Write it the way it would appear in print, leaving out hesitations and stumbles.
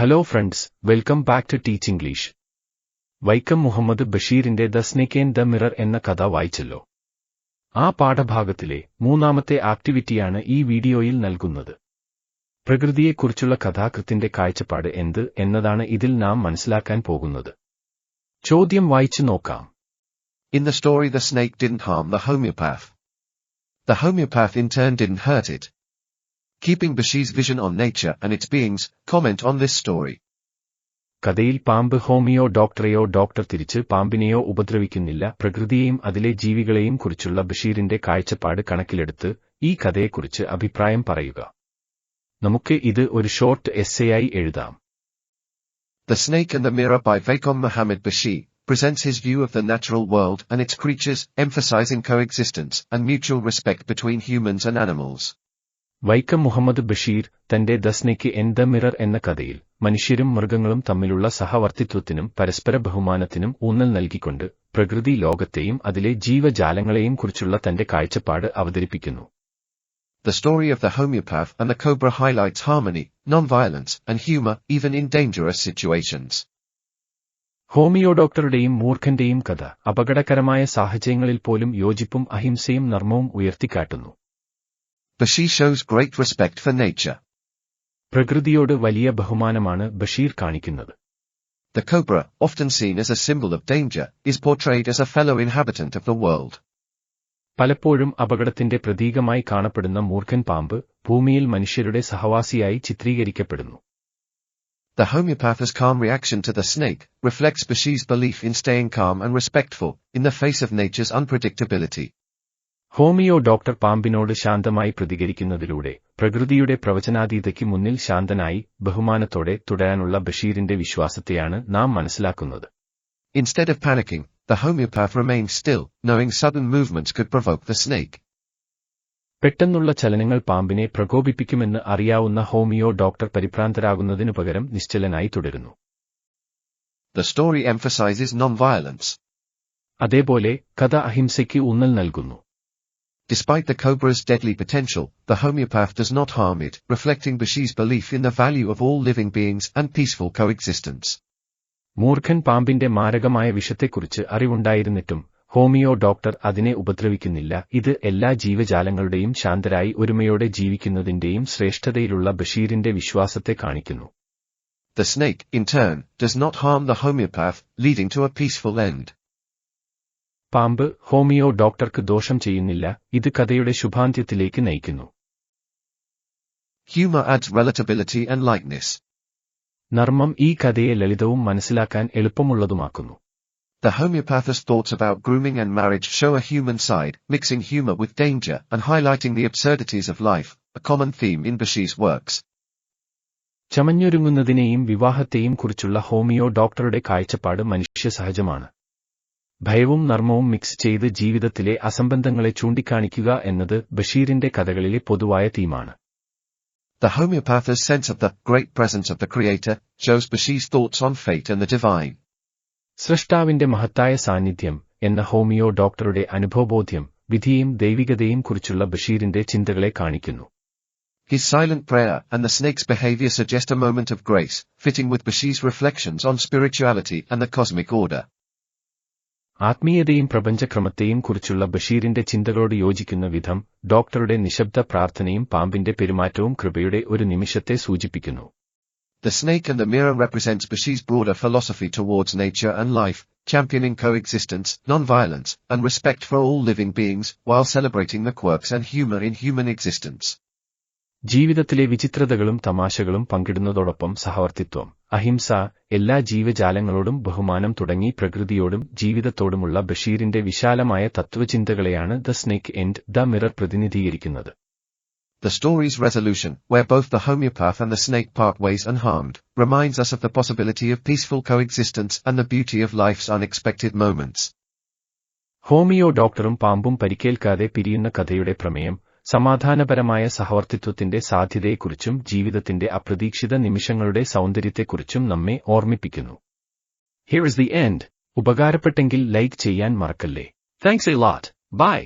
Hello friends, welcome back to teach English. Vaikom Muhammad ബഷീറിന്റെ the snake and the mirror എന്ന കഥ വായിച്ചല്ലോ. ആ പാഠഭാഗത്തിലെ മൂന്നാമത്തെ ആക്ടിവിറ്റിയാണ് ഈ വീഡിയോയിൽ നൽകുന്നത്. പ്രകൃതിയെക്കുറിച്ചുള്ള കഥാകൃത്തിന്റെ കാഴ്ചപ്പാട് എന്ത് എന്നതാണ് ഇതിൽ നാം മനസ്സിലാക്കാൻ പോകുന്നത്. ചോദ്യം വായിച്ചു നോക്കാം. In the story, the snake didn't harm the homeopath. The homeopath in turn didn't hurt it. Keeping Bashir's vision on nature and its beings, comment on this story. കഥയിൽ പാമ്പ് ഹോമിയോ ഡോക്ടറെയോ ഡോക്ടർ തിരിച്ച് പാമ്പിനെയോ ഉപദ്രവിക്കുന്നില്ല. പ്രകൃതിയെയും അതിലെ ജീവികളെയും കുറിച്ചുള്ള ബഷീറിന്റെ കാഴ്ചപ്പാട് കണക്കിലെടുത്ത് ഈ കഥയെക്കുറിച്ച് അഭിപ്രായം പറയുക. നമുക്ക് ഇത് ഒരു ഷോർട്ട് എസ്സേയായി എഴുതാം. The Snake and the Mirror by Vaikom Muhammad Bashir presents his view of the natural world and its creatures, emphasizing coexistence and mutual respect between humans and animals. Vaikom Muhammad Basheer തന്റെ the snake and the mirror എന്ന കഥയിൽ മനുഷ്യരും മൃഗങ്ങളും തമ്മിലുള്ള സഹവർത്തിത്വത്തിനും പരസ്പര ബഹുമാനത്തിനും ഊന്നൽ നൽകിക്കൊണ്ട് പ്രകൃതി ലോകത്തെയും അതിലെ ജീവജാലങ്ങളെയും കുറിച്ചുള്ള തന്റെ കാഴ്ചപ്പാട് അവതരിപ്പിക്കുന്നു. The story of the homeopath and the cobra highlights harmony, non-violence, and humor even in dangerous situations. Homeo ഡോക്ടറുടെയും മൂർഖന്റെയും കഥ അപകടകരമായ സാഹചര്യങ്ങളിൽ പോലും യോജിപ്പും അഹിംസയും നർമ്മവും ഉയർത്തിക്കാട്ടുന്നു. Bashir shows great respect for nature. പ്രകൃതിയോട് വലിയ ബഹുമാനമാണ് ബഷീർ കാണിക്കുന്നത്. The cobra, often seen as a symbol of danger, is portrayed as a fellow inhabitant of the world. പലപ്പോഴും അപകടത്തിന്റെ പ്രതീകമായി കാണപ്പെടുന്ന മൂർഖൻ പാമ്പ് ഭൂമിയിൽ മനുഷ്യരുടെ സഹവാസിയായി ചിത്രീകരിക്കപ്പെടുന്നു. The homeopath's calm reaction to the snake reflects Bashir's belief in staying calm and respectful in the face of nature's unpredictability. Homeo doctor പാമ്പിനോട് ശാന്തമായി പ്രതികരിക്കുന്നതിലൂടെ പ്രകൃതിയുടെ പ്രവചനാതീതയ്ക്ക് മുന്നിൽ ശാന്തനായി ബഹുമാനത്തോടെ തുടരാനുള്ള ബഷീറിന്റെ വിശ്വാസത്തെയാണ് നാം മനസ്സിലാക്കുന്നത്. Instead of panicking, the homeopath remains still, knowing sudden movements could provoke the snake. പെട്ടെന്നുള്ള ചലനങ്ങൾ പാമ്പിനെ പ്രകോപിപ്പിക്കുമെന്ന് അറിയാവുന്ന ഹോമിയോ ഡോക്ടർ പരിഭ്രാന്തരാകുന്നതിനു പകരം നിശ്ചലനായി തുടരുന്നു. The story emphasizes non-violence. അതേപോലെ കഥ അഹിംസയ്ക്ക് ഊന്നൽ നൽകുന്നു. Despite the cobra's deadly potential, the homeopath does not harm it, reflecting Bashir's belief in the value of all living beings and peaceful coexistence. മൂർഖൻ പാമ്പിന്റെ മാരകമായ വിഷത്തെക്കുറിച്ച് അറിവുണ്ടായിരുന്നിട്ടും ഹോമിയോ ഡോക്ടർ അതിനെ ഉപദ്രവിക്കുന്നില്ല. ഇത് എല്ലാ ജീവജാലങ്ങളുടെയും ശാന്തരായി ഒരുമയോടെ ജീവിക്കുന്നതിന്റെയും ശ്രേഷ്ഠതയിലുള്ള ബഷീറിന്റെ വിശ്വാസത്തെ കാണിക്കുന്നു. The snake, in turn, does not harm the homeopath, leading to a peaceful end. പാമ്പ് ഹോമിയോ ഡോക്ടർക്ക് ദോഷം ചെയ്യുന്നില്ല. ഇത് കഥയുടെ ശുഭാന്ത്യത്തിലേക്ക് നയിക്കുന്നു. Humor adds relatability and lightness. നർമ്മം ഈ കഥയെ ലളിതവും മനസ്സിലാക്കാൻ എളുപ്പമുള്ളതുമാക്കുന്നു. The homeopath's thoughts about grooming and marriage show a human side, mixing humor with danger and highlighting the absurdities of life, a common theme in Bashir's works. ചമഞ്ഞൊരുങ്ങുന്നതിനെയും വിവാഹത്തെയും കുറിച്ചുള്ള homeo ഡോക്ടറുടെ കാഴ്ചപ്പാട് മനുഷ്യസഹജമാണ്. ഭയവും നർമ്മവും mix ചെയ്ത് ജീവിതത്തിലെ അസംബന്ധങ്ങളെ ചൂണ്ടിക്കാണിക്കുക എന്നത് ബഷീറിന്റെ കഥകളിലെ പൊതുവായ തീമാണ്. The homeopath's sense of the great presence of the Creator shows Bashir's thoughts on fate and the divine. സൃഷ്ടാവിന്റെ മഹത്തായ സാന്നിധ്യം എന്ന ഹോമിയോ ഡോക്ടറുടെ അനുഭവബോധ്യം വിധിയെയും ദൈവികതയെയും കുറിച്ചുള്ള ബഷീറിന്റെ ചിന്തകളെ കാണിക്കുന്നു. His silent prayer and the snake's behavior suggest a moment of grace, fitting with Bashir's reflections on spirituality and the cosmic order. ആത്മീയതയും പ്രപഞ്ചക്രമത്തെയും കുറിച്ചുള്ള ബഷീറിന്റെ ചിന്തകളോട് യോജിക്കുന്ന വിധം ഡോക്ടറുടെ നിശബ്ദ പ്രാർത്ഥനയും പാമ്പിന്റെ പെരുമാറ്റവും കൃപയുടെ ഒരു നിമിഷത്തെ സൂചിപ്പിക്കുന്നു. The snake and the mirror represents Bashir's broader philosophy towards nature and life, championing coexistence, non-violence, and respect for all living beings, while celebrating the quirks and humor in human existence. ജീവിതത്തിലെ വിചിത്രതകളും തമാശകളും പങ്കിടുന്നതോടൊപ്പം സഹവർത്തിത്വം, അഹിംസ, എല്ലാ ജീവജാലങ്ങളോടും ബഹുമാനം തുടങ്ങി പ്രകൃതിയോടും ജീവിതത്തോടുമുള്ള ബഷീറിന്റെ വിശാലമായ തത്വചിന്തകളെയാണ് the snake and the mirror പ്രതിനിധീകരിക്കുന്നത്. The story's resolution, where both the homeopath and the snake part ways unharmed, reminds us of the possibility of peaceful coexistence and the beauty of life's unexpected moments. Homeo ഡോക്ടറും പാമ്പും പരിക്കേൽക്കാതെ പിരിയുന്ന കഥയുടെ പ്രമേയം സമാധാനപരമായ സഹവർത്തിത്വത്തിന്റെ സാധ്യതയെക്കുറിച്ചും ജീവിതത്തിന്റെ അപ്രതീക്ഷിത നിമിഷങ്ങളുടെ സൗന്ദര്യത്തെക്കുറിച്ചും നമ്മെ ഓർമ്മിപ്പിക്കുന്നു. Here is the end. ഉപകാരപ്പെട്ടെങ്കിൽ ലൈക്ക് ചെയ്യാൻ മറക്കല്ലേ. Thanks a lot. Bye.